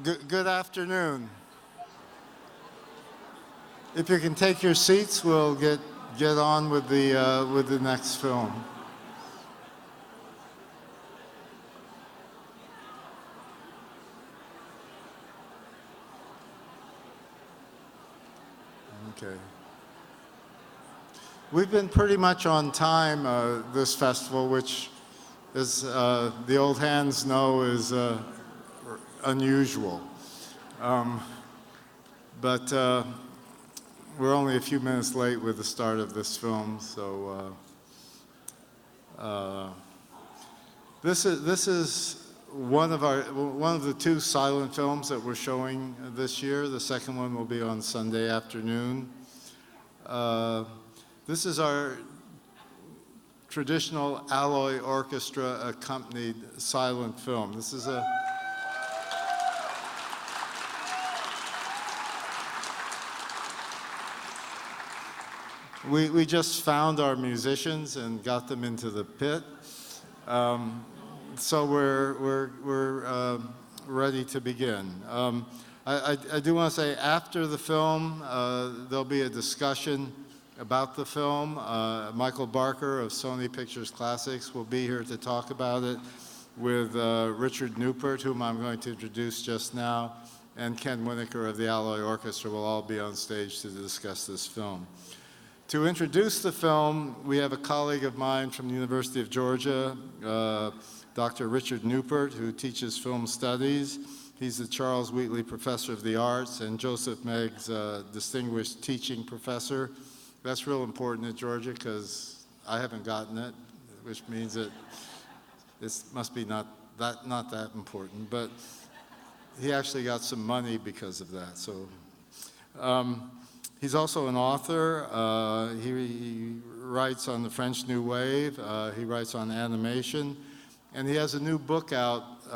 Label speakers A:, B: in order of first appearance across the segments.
A: Good afternoon. If you can take your seats, we'll get on with the next film. Okay. We've been pretty much on time this festival, which, as the old hands know, is unusual. But we're only a few minutes late with the start of this film, so this is one of the two silent films that we're showing this year. The second one will be on Sunday afternoon. This is our traditional alloy orchestra accompanied silent film. This is we just found our musicians and got them into the pit. So we're ready to begin. I do want to say after the film, there'll be a discussion about the film. Michael Barker of Sony Pictures Classics will be here to talk about it with Richard Newport, whom I'm going to introduce just now, and Ken Winokur of the Alloy Orchestra will all be on stage to discuss this film. To introduce the film, we have a colleague of mine from the University of Georgia, Dr. Richard Newport, who teaches film studies. He's the Charles Wheatley Professor of the Arts and Joseph Meggs Distinguished Teaching Professor. That's real important at Georgia because I haven't gotten it, which means that it must be not that important. But he actually got some money because of that. So he's also an author. He writes on the French New Wave. He writes on animation. And he has a new book out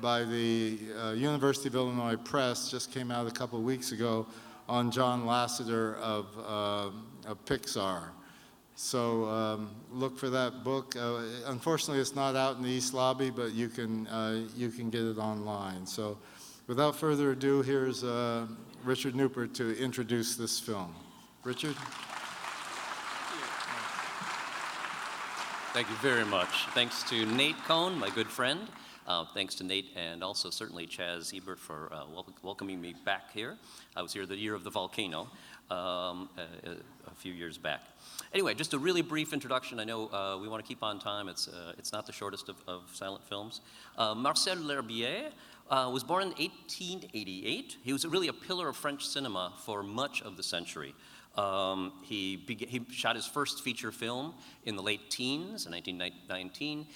A: by the University of Illinois Press, just came out a couple of weeks ago, on John Lasseter of Pixar. So look for that book. Unfortunately, it's not out in the East Lobby, but you can get it online. So without further ado, here's Richard Newport to introduce this film. Richard?
B: Thank you very much. Thanks to Nate Cohn, my good friend. Thanks to Nate and also certainly Chaz Ebert for welcoming me back here. I was here the year of the volcano a few years back. Anyway, just a really brief introduction. I know we want to keep on time. It's not the shortest of silent films. Marcel L'Herbier was born in 1888. He was really a pillar of French cinema for much of the century. He shot his first feature film in the late teens, in 1919.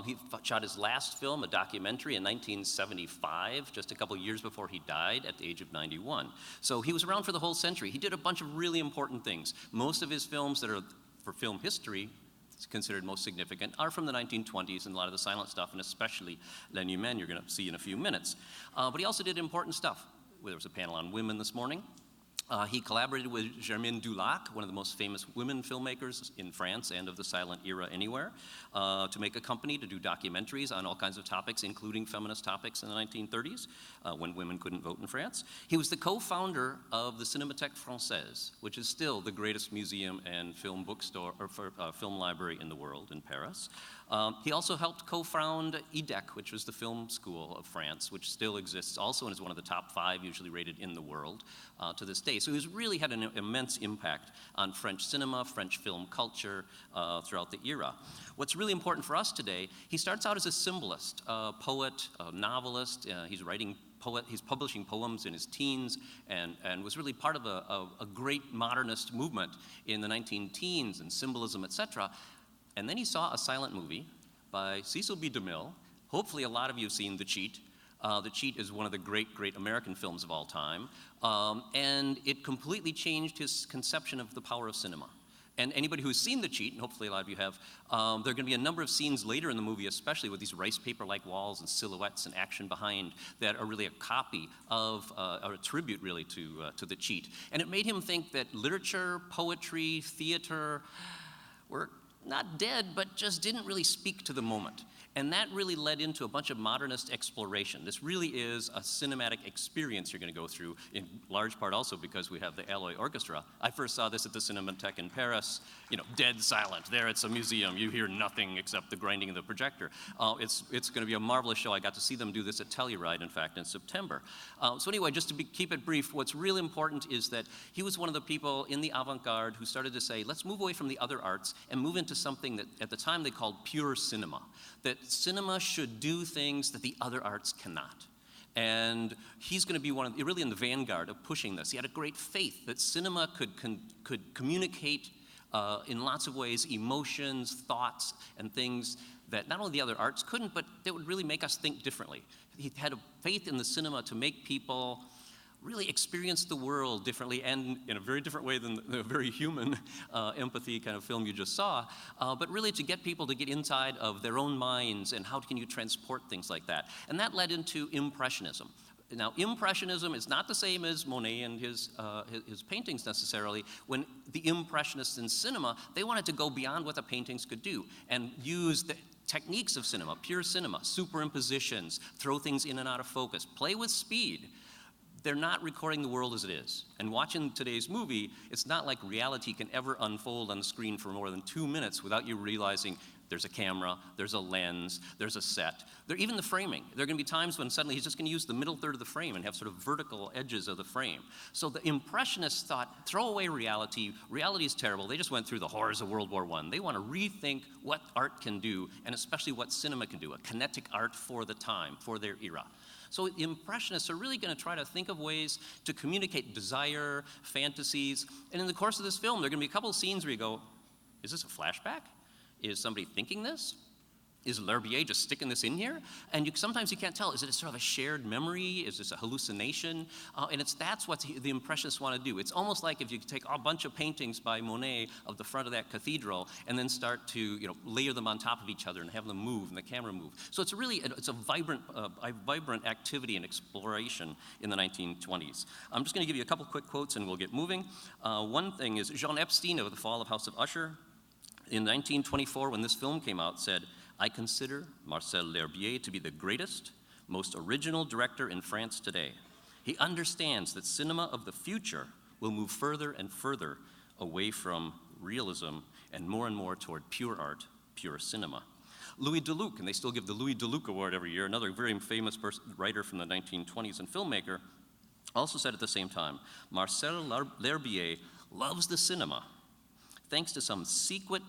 B: He shot his last film, a documentary, in 1975, just a couple years before he died at the age of 91. So he was around for the whole century. He did a bunch of really important things. Most of his films that are for film history, it's considered most significant, are from the 1920s and a lot of the silent stuff, and especially Les Humains you're going to see in a few minutes. But he also did important stuff. There was a panel on women this morning. He collaborated with Germaine Dulac, one of the most famous women filmmakers in France and of the silent era anywhere, to make a company to do documentaries on all kinds of topics, including feminist topics in the 1930s, when women couldn't vote in France. He was the co-founder of the Cinémathèque Française, which is still the greatest museum and film bookstore or film library in the world in Paris. He also helped co-found EDEC, which was the film school of France, which still exists also and is one of the top 5 usually rated in the world to this day. So he's really had an immense impact on French cinema, French film culture throughout the era. What's really important for us today, he starts out as a symbolist, a poet, a novelist. He's publishing poems in his teens and was really part of a great modernist movement in the 19-teens and symbolism, etc. And then he saw a silent movie by Cecil B. DeMille. Hopefully a lot of you have seen The Cheat. The Cheat is one of the great American films of all time. And it completely changed his conception of the power of cinema. And anybody who's seen The Cheat, and hopefully a lot of you have, there are going to be a number of scenes later in the movie, especially with these rice paper-like walls and silhouettes and action behind, that are really a copy of, or a tribute really to The Cheat. And it made him think that literature, poetry, theater were not dead, but just didn't really speak to the moment. And that really led into a bunch of modernist exploration. This really is a cinematic experience you're going to go through, in large part also because we have the Alloy Orchestra. I first saw this at the Cinematheque in Paris, dead silent. There it's a museum. You hear nothing except the grinding of the projector. It's going to be a marvelous show. I got to see them do this at Telluride, in fact, in September. So anyway, just to keep it brief, what's really important is that he was one of the people in the avant-garde who started to say, let's move away from the other arts and move into something that at the time they called pure cinema. That cinema should do things that the other arts cannot. And he's going to be really in the vanguard of pushing this. He had a great faith that cinema could communicate in lots of ways emotions, thoughts, and things that not only the other arts couldn't, but that would really make us think differently. He had a faith in the cinema to make people really experience the world differently and in a very different way than the very human empathy kind of film you just saw, but really to get people to get inside of their own minds and how can you transport things like that. And that led into Impressionism. Now, Impressionism is not the same as Monet and his paintings necessarily. When the Impressionists in cinema, they wanted to go beyond what the paintings could do and use the techniques of cinema, pure cinema, superimpositions, throw things in and out of focus, play with speed. They're not recording the world as it is. And watching today's movie, it's not like reality can ever unfold on the screen for more than 2 minutes without you realizing there's a camera, there's a lens, there's a set. Even the framing. There are going to be times when suddenly he's just going to use the middle third of the frame and have sort of vertical edges of the frame. So the Impressionists thought, throw away reality. Reality is terrible. They just went through the horrors of World War I. They want to rethink what art can do, and especially what cinema can do, a kinetic art for the time, for their era. So the Impressionists are really going to try to think of ways to communicate desire, fantasies, and in the course of this film, there are going to be a couple of scenes where you go, is this a flashback? Is somebody thinking this? Is L'Herbier just sticking this in here? And sometimes you can't tell. Is it a sort of a shared memory? Is this a hallucination? And that's what the Impressionists want to do. It's almost like if you take a bunch of paintings by Monet of the front of that cathedral and then start to layer them on top of each other and have them move and the camera move. So it's really a vibrant activity and exploration in the 1920s. I'm just going to give you a couple quick quotes and we'll get moving. One thing is Jean Epstein of The Fall of House of Usher in 1924 when this film came out said, I consider Marcel L'Herbier to be the greatest, most original director in France today. He understands that cinema of the future will move further and further away from realism and more toward pure art, pure cinema. Louis Deluc, and they still give the Louis Deluc Award every year, another very famous writer from the 1920s and filmmaker, also said at the same time, Marcel L'Herbier loves the cinema thanks to some secret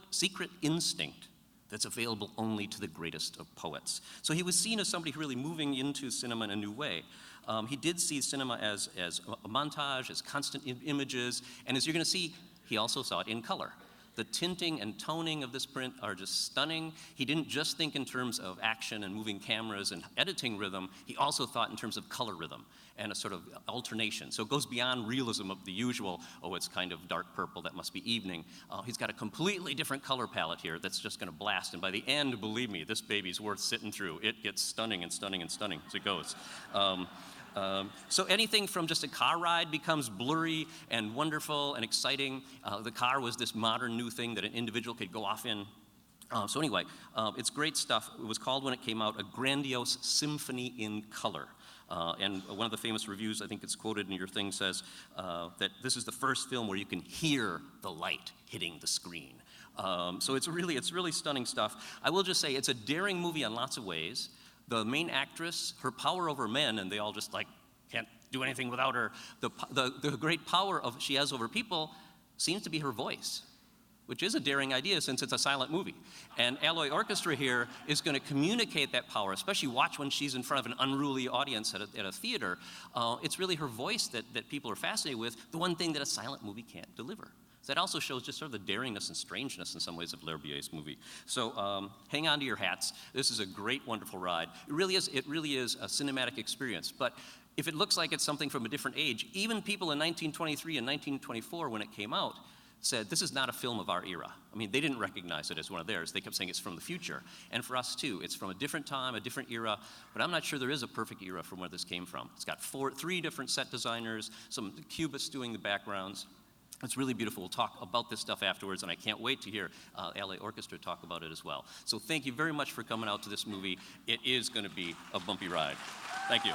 B: instinct that's available only to the greatest of poets. So he was seen as somebody really moving into cinema in a new way. He did see cinema as a montage, as constant images, and as you're going to see, he also saw it in color. The tinting and toning of this print are just stunning. He didn't just think in terms of action and moving cameras and editing rhythm, he also thought in terms of color rhythm and a sort of alternation. So it goes beyond realism of the usual, oh, it's kind of dark purple, that must be evening. He's got a completely different color palette here that's just gonna blast. And by the end, believe me, this baby's worth sitting through. It gets stunning and stunning and stunning as it goes. So anything from just a car ride becomes blurry and wonderful and exciting. The car was this modern new thing that an individual could go off in. So anyway, it's great stuff. It was called, when it came out, a grandiose symphony in color. And one of the famous reviews, I think it's quoted in your thing, says that this is the first film where you can hear the light hitting the screen. So it's really stunning stuff. I will just say it's a daring movie in lots of ways. The main actress, her power over men, and they all just can't do anything without her. The great power she has over people seems to be her voice, which is a daring idea since it's a silent movie. And Alloy Orchestra here is going to communicate that power, especially watch when she's in front of an unruly audience at a theater. It's really her voice that people are fascinated with, the one thing that a silent movie can't deliver. So that also shows just sort of the daringness and strangeness in some ways of L'Herbier's movie. So hang on to your hats. This is a great, wonderful ride. It really is a cinematic experience. But if it looks like it's something from a different age, even people in 1923 and 1924 when it came out said, this is not a film of our era. I mean, they didn't recognize it as one of theirs. They kept saying it's from the future. And for us too, it's from a different time, a different era, but I'm not sure there is a perfect era from where this came from. It's got three different set designers, some cubists doing the backgrounds. It's really beautiful. We'll talk about this stuff afterwards, and I can't wait to hear LA Orchestra talk about it as well. So thank you very much for coming out to this movie. It is going to be a bumpy ride. Thank you.